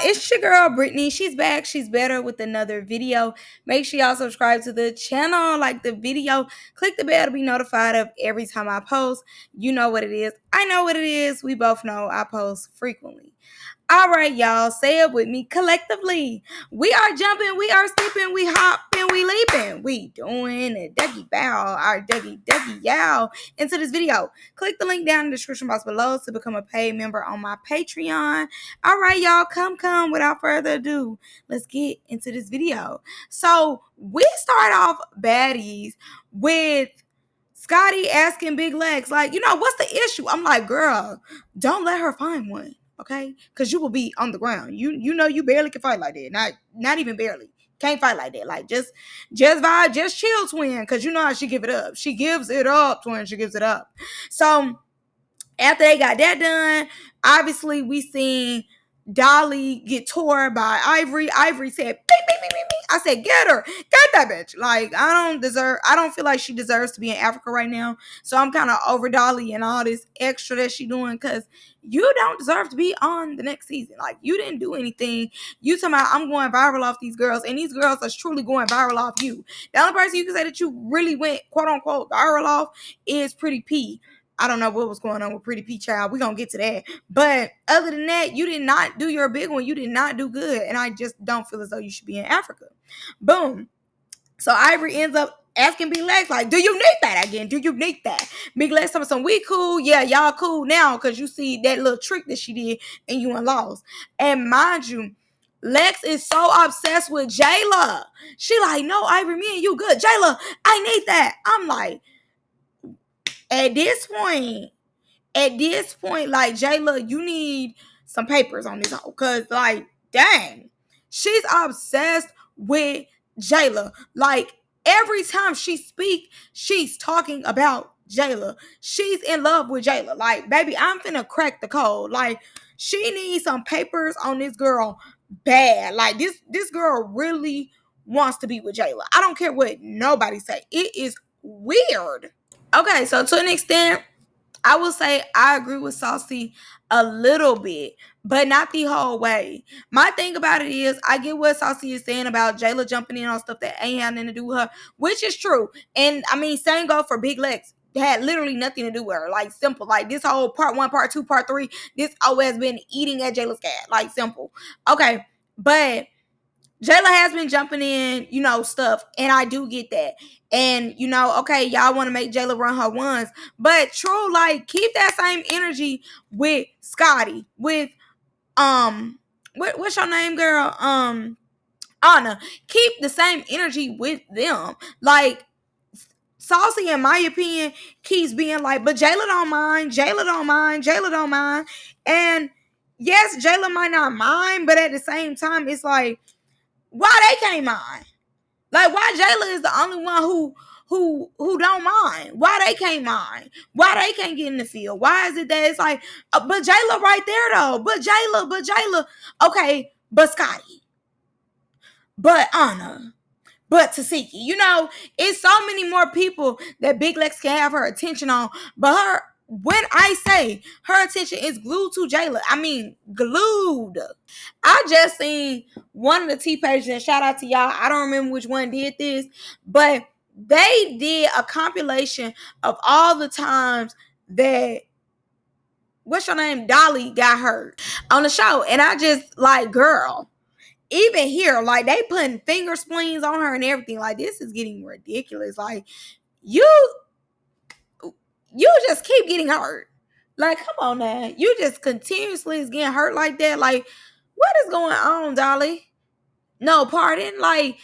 It's your girl Brittany. She's back. She's better with another video. Make sure y'all subscribe to the channel, like the video, click the bell to be notified of every time I post. You know what it is. I know what it is. We both know I post frequently. All right, y'all, say it with me collectively. We are jumping, we are skipping, we hopping, we leaping. We doing a Dougie bow, our Dougie yow into this video. Click the link down in the description box below to become a paid member on my Patreon. All right, y'all, come. Without further ado, let's get into this video. So we start off Baddies with Scotty asking Big Legs, like, what's the issue? I'm like, girl, don't let her find one. Okay, because you will be on the ground. You know you barely can fight like that. Not even barely. Can't fight like that. Like just vibe, just chill, twin. Because you know how she give it up. She gives it up, twin. She gives it up. So after they got that done, obviously we seen Dolly get tore by Ivory. Ivory said, beep, beep, beep, beep, beep. I said, get her. Get that bitch. Like, I don't feel like she deserves to be in Africa right now. So I'm kind of over Dolly and all this extra that she doing because you don't deserve to be on the next season. Like, you didn't do anything. You talking about I'm going viral off these girls, and these girls are truly going viral off you. The only person you can say that you really went, quote unquote, viral off is Pretty P. I don't know what was going on with Pretty P Child. We're going to get to that. But other than that, you did not do your big one. You did not do good. And I just don't feel as though you should be in Africa. Boom. So Ivory ends up asking Big Legs, like, do you need that again? Do you need that? Big Legs telling some, we cool. Yeah, y'all cool now because you see that little trick that she did and you and lost. And mind you, Lex is so obsessed with Jela. She like, no, Ivory, me and you good. Jela, I need that. I'm like, At this point, like, Jayla, you need some papers on this hoe. Cause like, dang, she's obsessed with Jayla. Like, every time she speak, she's talking about Jayla. She's in love with Jayla. Like, baby, I'm finna crack the code. Like, she needs some papers on this girl bad. Like, this girl really wants to be with Jayla. I don't care what nobody say. It is weird. Okay, so to an extent, I will say I agree with Saucy a little bit, but not the whole way. My thing about it is, I get what Saucy is saying about Jayla jumping in on stuff that ain't had nothing to do with her, which is true. And I mean, same go for Big Lex. It had literally nothing to do with her. Like, simple. Like, this whole part 1, part 2, part 3, this always been eating at Jayla's cat. Like, simple. Okay, but Jayla has been jumping in, stuff, and I do get that. And, okay, y'all want to make Jayla run her ones, but true, like, keep that same energy with Scotty, with, what's your name, girl? Anna. Keep the same energy with them. Like, Saucy, in my opinion, keeps being like, but Jayla don't mind, Jayla don't mind, Jayla don't mind. And yes, Jayla might not mind, but at the same time, it's like, why they can't mind? Like, why Jayla is the only one who don't mind? Why they can't mind? Why they can't get in the field? Why is it that it's like, but Jayla right there though? But Jayla. Okay, but Scotty, but Anna, but Tasiki. It's so many more people that Big Lex can have her attention on, but when I say her attention is glued to Jayla, I mean glued. I just seen one of the T pages, and shout out to y'all. I don't remember which one did this, but they did a compilation of all the times that, what's your name, Dolly got hurt on the show. And I just like, girl, even here, like, they putting finger spleens on her and everything. Like, this is getting ridiculous. Like, you just keep getting hurt. Like, come on now. You just continuously is getting hurt like that. Like, what is going on, Dolly? No, pardon. Like,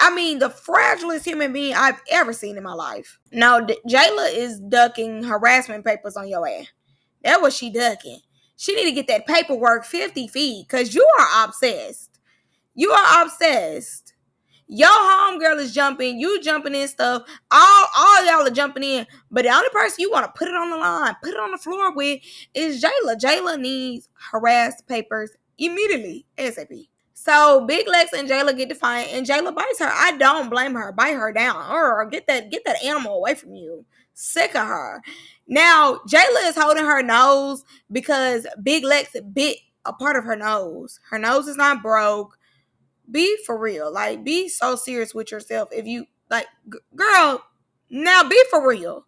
I mean, the fragilest human being I've ever seen in my life. No, Jayla is ducking harassment papers on your ass. That's what she ducking. She need to get that paperwork 50 feet because you are obsessed. You are obsessed. Your homegirl is jumping, you jumping in stuff. All y'all are jumping in. But the only person you want to put it on the line, put it on the floor with is Jayla. Jayla needs harassed papers immediately. ASAP. So Big Lex and Jayla get to fight, and Jayla bites her. I don't blame her. Bite her down. Or get that animal away from you. Sick of her. Now, Jayla is holding her nose because Big Lex bit a part of her nose. Her nose is not broke. Be for real. Like, be so serious with yourself. If you like, girl, now be for real.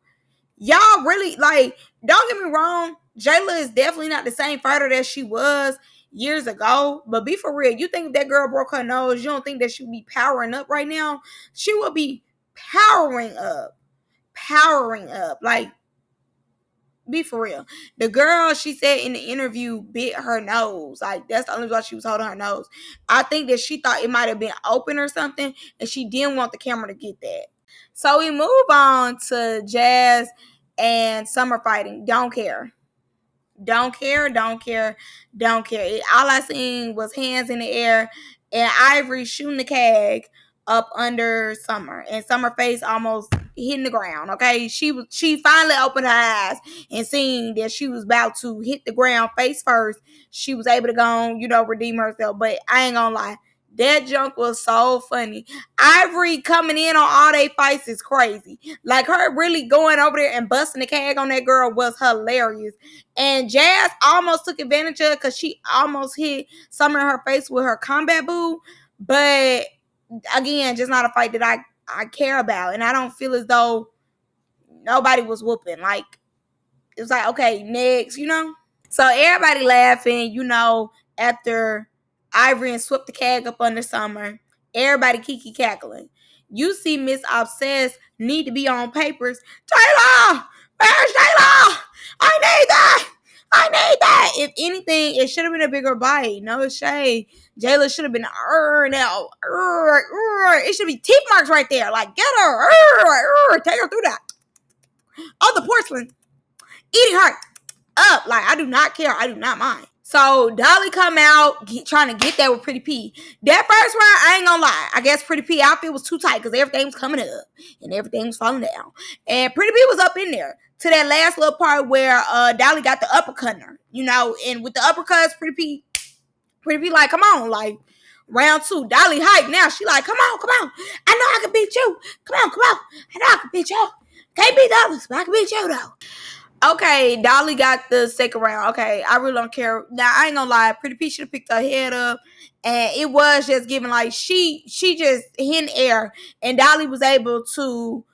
Y'all really, like, don't get me wrong, Jayla is definitely not the same fighter that she was years ago. But be for real. You think if that girl broke her nose, you don't think that she would be powering up right now? She would be powering up. Powering up. Like, be for real. The girl, she said in the interview, bit her nose. Like, that's the only reason she was holding her nose. I think that she thought it might have been open or something, and she didn't want the camera to get that. So we move on to Jazz and Summer fighting. Don't care. Don't care, don't care, don't care. All I seen was hands in the air and Ivory shooting the keg up under Summer, and Summer face almost hitting the ground. Okay, she finally opened her eyes and seen that she was about to hit the ground face first. She was able to go on, redeem herself. But I ain't gonna lie, that junk was so funny. Ivory coming in on all they fights is crazy. Like, her really going over there and busting the keg on that girl was hilarious. And Jazz almost took advantage of it because she almost hit Summer in her face with her combat boot. But again, just not a fight that I care about. And I don't feel as though nobody was whooping. Like, it was like, okay, next. So everybody laughing, after Ivory and swept the keg up under Summer. Everybody kiki cackling. You see Miss Obsessed need to be on papers. Taylor! Where's Taylor? I need that! I need that! If anything, it should have been a bigger bite. No shade. Jayla should have been now. It should be teeth marks right there. Like, get her. Take her through that. Oh, the porcelain. Eating her up. Like, I do not care. I do not mind. So Dolly come out trying to get that with Pretty P. That first round, I ain't gonna lie. I guess Pretty P outfit was too tight because everything was coming up and everything was falling down. And Pretty P was up in there to that last little part where Dolly got the uppercut her. And with the uppercuts, Pretty P like, come on, like, round 2. Dolly hype now. She like, come on. I know I can beat you. Come on. I know I can beat you. Can't beat the others, but I can beat you though. Okay, Dolly got the second round. Okay, I really don't care. Now, I ain't gonna lie. Pretty P should have picked her head up. And it was just giving, like, she just hit in the air. And Dolly was able to,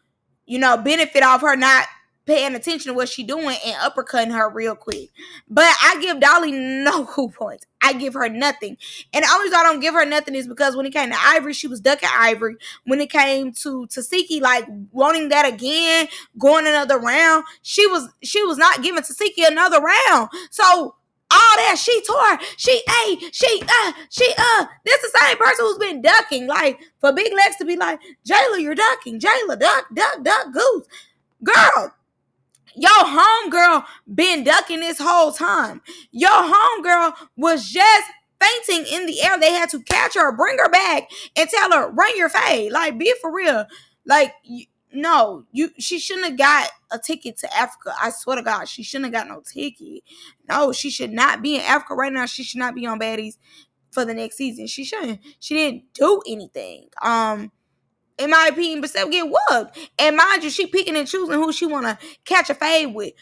benefit off her not paying attention to what she doing and uppercutting her real quick. But I give Dolly no cool points. I give her nothing. And the only reason I don't give her nothing is because when it came to Ivory, she was ducking Ivory. When it came to Tasiki, like, wanting that again, going another round, she was not giving Tasiki another round. So all that she tore, this is the same person who's been ducking. Like, for Big Lex to be like, Jayla, you're ducking. Jayla, duck, goose. Girl, your homegirl been ducking this whole time. Your homegirl was just fainting in the air. They had to catch her, bring her back, and tell her, run your fade. Like, be for real. Like, she shouldn't have got a ticket to Africa. I swear to God, she shouldn't have got no ticket. No, she should not be in Africa right now. She should not be on Baddies for the next season. She shouldn't. She didn't do anything. In my opinion, but still get whooped. And mind you, she picking and choosing who she want to catch a fade with.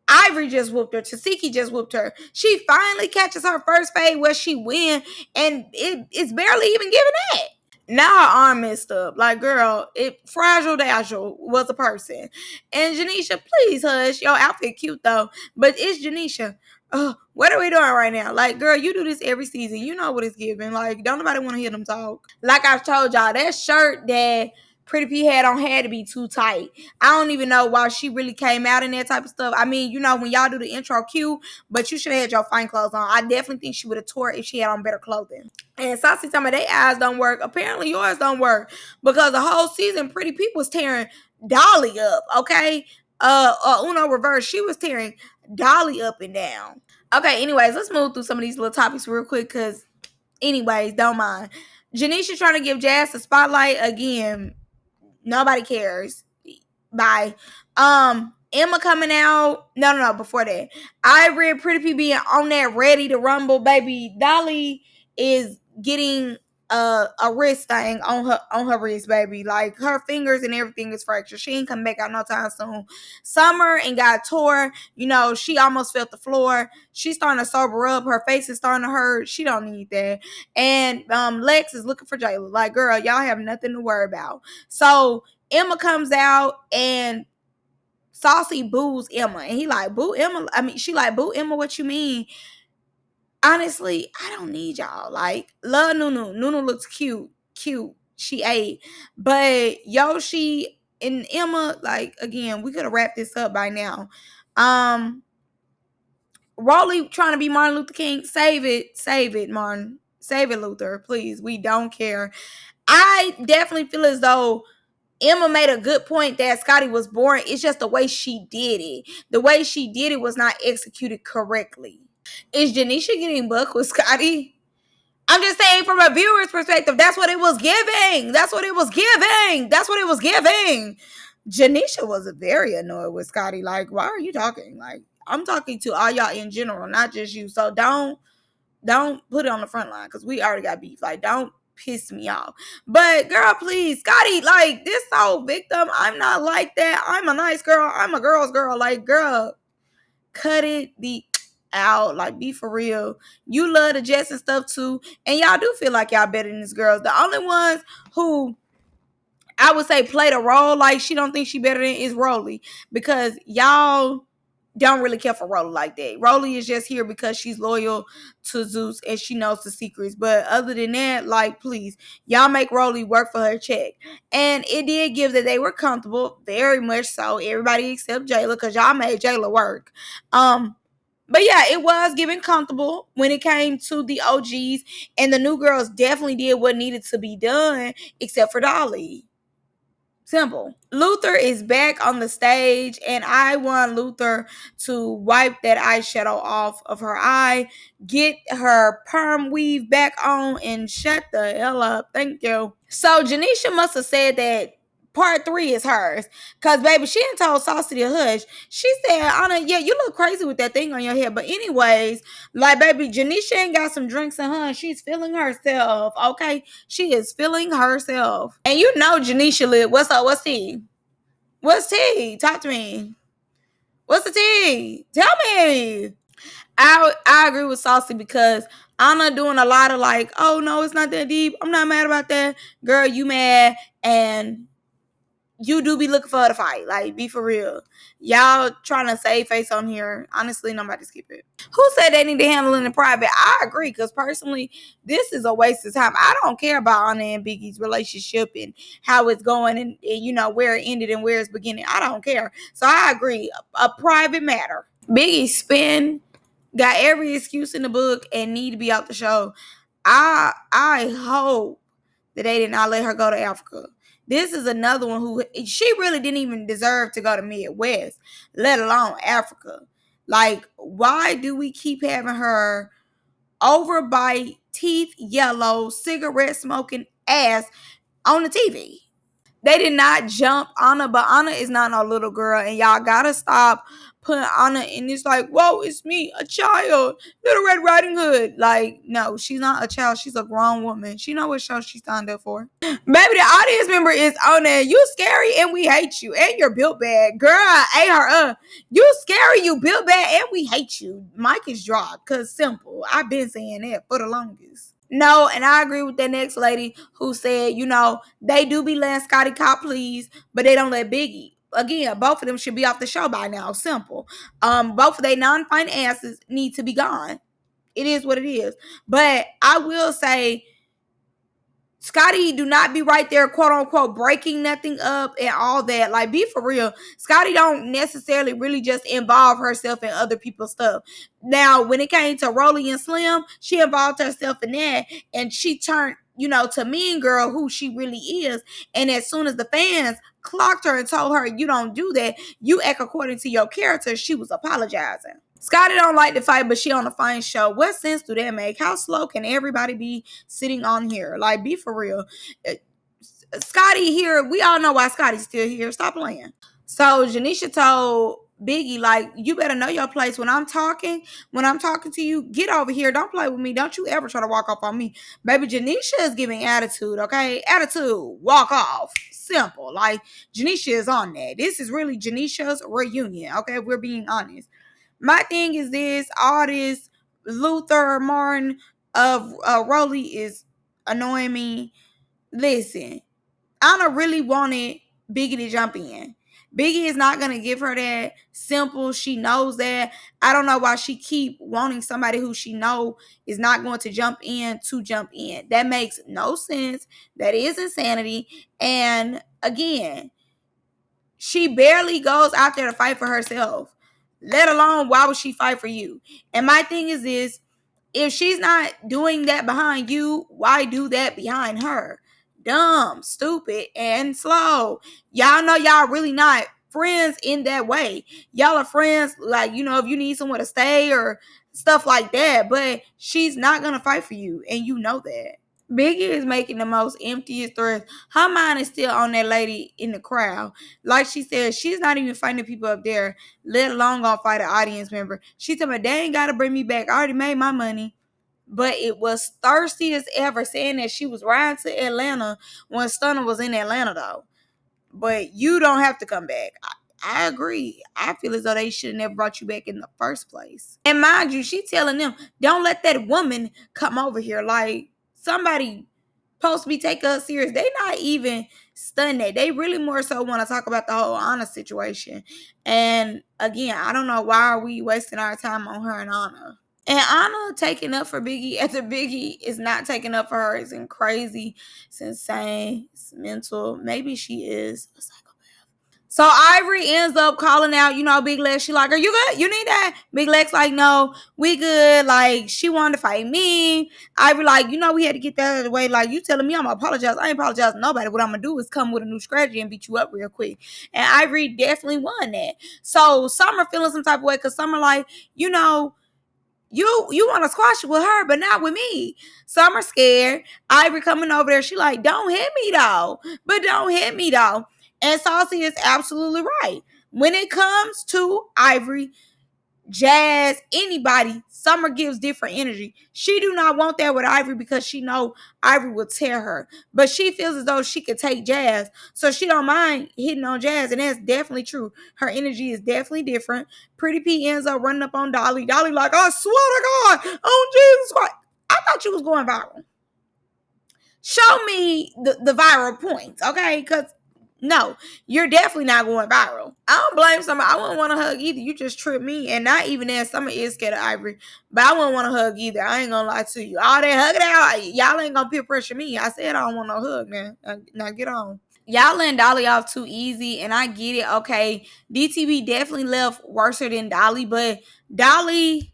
Ivory just whooped her. Tasiki just whooped her. She finally catches her first fade where she win, and it's barely even giving that. Now her arm messed up. Like, girl, Fragile Dazzle was a person. And Janeisha, please hush. Your outfit cute though, but it's Janeisha. What are we doing right now? Like, girl, you do this every season. You know what it's giving. Like, don't nobody want to hear them talk. Like I told y'all, that shirt that Pretty P had on had to be too tight. I don't even know why she really came out in that type of stuff. I mean, when y'all do the intro cute, but you should have had your fine clothes on. I definitely think she would have tore it if she had on better clothing. And Saucy talking about their eyes don't work. Apparently yours don't work because the whole season Pretty P was tearing Dolly up, okay? Uno reverse, she was tearing Dolly up and down. Okay, anyways, let's move through some of these little topics real quick because, anyways, don't mind. Janeisha trying to give Jazz a spotlight again. Nobody cares. Bye. Emma coming out. No, before that. Ivory and Pretty P being on that ready to rumble, baby. Dolly is getting a wrist thing on her wrist, baby. Like her fingers and everything is fractured. She ain't coming back out no time soon. Summer and got tore. You know, she almost felt the floor. She's starting to sober up. Her face is starting to hurt. She don't need that. And Lex is looking for Jayla. Like, girl, y'all have nothing to worry about. So Emma comes out and Saucy boos Emma. And he like, boo Emma. I mean, she like, boo Emma, what you mean? Honestly, I don't need y'all. Like, love Nunu. Nunu looks cute. Cute. She ate. But Yoshi and Emma, like, again, we could have wrapped this up by now. Rolly trying to be Martin Luther King. Save it. Save it, Martin. Save it, Luther. Please. We don't care. I definitely feel as though Emma made a good point that Scotty was boring. It's just the way she did it. The way she did it was not executed correctly. Is Janeisha getting booked with Scotty? I'm just saying from a viewer's perspective, that's what it was giving. That's what it was giving. That's what it was giving. Janeisha was very annoyed with Scotty. Like, why are you talking? Like, I'm talking to all y'all in general, not just you. So don't put it on the front line because we already got beef. Like, don't piss me off. But girl, please, Scotty, like this whole victim. I'm not like that. I'm a nice girl. I'm a girl's girl. Like, girl, cut it the out. Like, be for real. You love the Jets and stuff too, and y'all do feel like y'all better than these girls. The only ones who I would say played a role like she don't think she better than is Rolly, because y'all don't really care for Rolly like that. Rolly is just here because she's loyal to Zeus and she knows the secrets. But other than that, like, please, y'all make Rolly work for her check. And it did give that they were comfortable, very much so. Everybody except Jayla, because y'all made Jayla work. But yeah, it was giving comfortable when it came to the OGs, and the new girls definitely did what needed to be done, except for Dolly. Simple. Luther is back on the stage, and I want Luther to wipe that eyeshadow off of her eye, get her perm weave back on, and shut the hell up. Thank you. So Janeisha must have said that part 3 is hers, cause baby, she ain't told Saucy to hush. She said, Anna, yeah, you look crazy with that thing on your head. But anyways, like, baby, Janeisha ain't got some drinks in her, and she's feeling herself. Okay, she is feeling herself. And you know Janeisha lit. What's up? What's tea? What's tea? Talk to me. What's the tea? Tell me. I agree with Saucy, because Anna doing a lot of like, oh no, it's not that deep. I'm not mad about that. Girl, you mad, and you do be looking for the fight. Like, be for real. Y'all trying to save face on here. Honestly, nobody skip it. Who said they need to handle it in private? I agree, because personally, this is a waste of time. I don't care about Anna and Biggie's relationship and how it's going, and you know, where it ended and where it's beginning. I don't care. So I agree. A private matter. Biggie spin got every excuse in the book and need to be out the show. I hope that they did not let her go to Africa. This is another one who she really didn't even deserve to go to Midwest, let alone Africa. Like, why do we keep having her overbite, teeth yellow, cigarette smoking ass on the TV? They did not jump Anna, but Anna is not no little girl, and y'all gotta stop putting Anna in this like, whoa, it's me, a child, Little Red Riding Hood. Like, no, she's not a child. She's a grown woman. She know what show she signed up for. Baby, the audience member is on there. You scary and we hate you, and you're built bad. Girl, I ate her up. You scary, you built bad, and we hate you. Mic is dropped, cause simple. I've been saying that for the longest. No, and I agree with that next lady who said, you know, they do be letting Scotty cop please, but they don't let Biggie. Again, both of them should be off the show by now. Simple. Both of their non-fine asses need to be gone. It is what it is. But I will say, Scotty do not be right there, quote unquote, breaking nothing up and all that. Like, be for real. Scotty don't necessarily really just involve herself in other people's stuff. Now, when it came to Rolly and Slim, she involved herself in that, and she turned, you know, to Mean Girl, who she really is. And as soon as the fans clocked her and told her, you don't do that, you act according to your character, she was apologizing. Scotty don't like to fight, but she on a fine show. What sense do that make? How slow can everybody be sitting on here? Like, be for real. Scotty here, we all know why Scotty's still here. Stop playing. So Janeisha told Biggie, like, you better know your place. When I'm talking to you, get over here. Don't play with me. Don't you ever try to walk off on me. Baby, Janeisha is giving attitude, okay? Attitude, walk off. Simple. Like, Janeisha is on that. This is really Janeisha's reunion, okay? If we're being honest. My thing is this, all this Luther Martin of Rolly is annoying me. Listen, Anna really wanted Biggie to jump in. Biggie is not gonna give her that. Simple. She knows that. I don't know why she keep wanting somebody who she know is not going to jump in to jump in. That makes no sense. That is insanity. And again, she barely goes out there to fight for herself. Let alone why would she fight for you? And my thing is this, if she's not doing that behind you, why do that behind her? Dumb, stupid, and slow. Y'all know y'all really not friends in that way. Y'all are friends, like, if you need someone to stay or stuff like that. But she's not gonna fight for you, and you know that. Biggie is making the most emptiest threats. Her mind is still on that lady in the crowd. Like she said, she's not even fighting the people up there, let alone gonna fight an audience member. She told me, they ain't gotta bring me back. I already made my money. But it was thirsty as ever, saying that she was riding to Atlanta when Stunner was in Atlanta, though. But you don't have to come back. I agree. I feel as though they should have never brought you back in the first place. And mind you, she telling them, don't let that woman come over here. Like, somebody supposed to be taking us serious. They not even stunned that. They really more so want to talk about the whole Anna situation. And again, I don't know why are we wasting our time on her and Anna. And Anna taking up for Biggie after Biggie is not taking up for her is crazy. It's insane. It's mental. Maybe she is a psychopath. So Ivory ends up calling out, Big Lex. She like, are you good? You need that? Big Lex like, no, we good. Like, she wanted to fight me. Ivory like, we had to get that out of the way. Like, you telling me I'm going to apologize. I ain't apologize to nobody. What I'm going to do is come with a new strategy and beat you up real quick. And Ivory definitely won that. So Summer feeling some type of way because Summer like, you want to squash it with her, but not with me. Summer scared. Ivory coming over there. She like, don't hit me though. But don't hit me though. And Saucy is absolutely right. When it comes to Ivory, Jazz, anybody, Summer gives different energy. She do not want that with Ivory because she know Ivory will tear her. But she feels as though she could take Jazz. So she don't mind hitting on Jazz. And that's definitely true. Her energy is definitely different. Pretty P ends up running up on Dolly. Dolly like, I swear to God, on Jesus Christ. I thought you was going viral. Show me the viral points, okay? Because no, you're definitely not going viral. I don't blame Summer. I wouldn't want to hug either. You just tripped me. And not even that, Summer is scared of Ivory. But I wouldn't want to hug either. I ain't going to lie to you. All that hugging out, y'all ain't going to peer pressure me. I said I don't want no hug, man. Now get on. Y'all letting Dolly off too easy. And I get it. Okay. DTB definitely left worse than Dolly. But Dolly...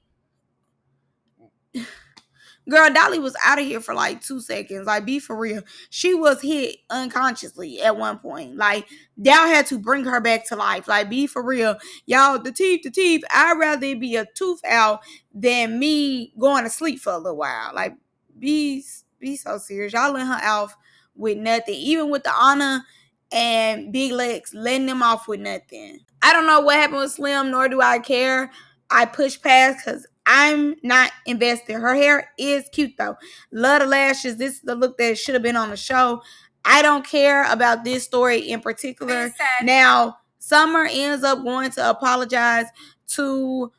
Girl, Dolly was out of here for like 2 seconds. Like, be for real. She was hit unconsciously at one point. Like, Dow had to bring her back to life. Like, be for real. Y'all, the teeth. I'd rather it be a tooth out than me going to sleep for a little while. Like, be so serious. Y'all let her off with nothing. Even with the Anna and Big Lex, letting them off with nothing. I don't know what happened with Slim, nor do I care. I pushed past because I'm not invested. Her hair is cute though. Love the lashes. This is the look that should have been on the show. I don't care about this story in particular. Now, Summer ends up going to apologize to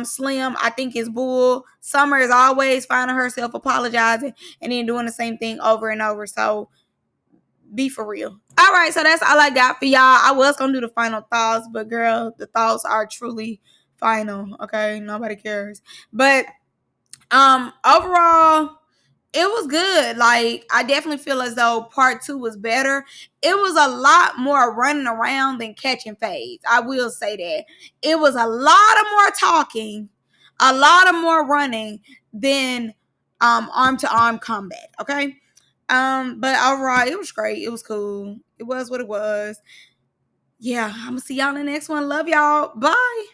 Slim. I think it's bull. Summer is always finding herself apologizing and then doing the same thing over and over. So be for real. All right, so that's all I got for y'all. I was gonna do the final thoughts, but girl, the thoughts are truly final. Okay, nobody cares. But overall, it was good. Like, I definitely feel as though part 2 was better. It was a lot more running around than catching fades. I will say that. It was a lot of more talking, a lot of more running than arm to arm combat. Okay. But overall, it was great. It was cool. It was what it was. Yeah, I'm gonna see y'all in the next one. Love y'all. Bye.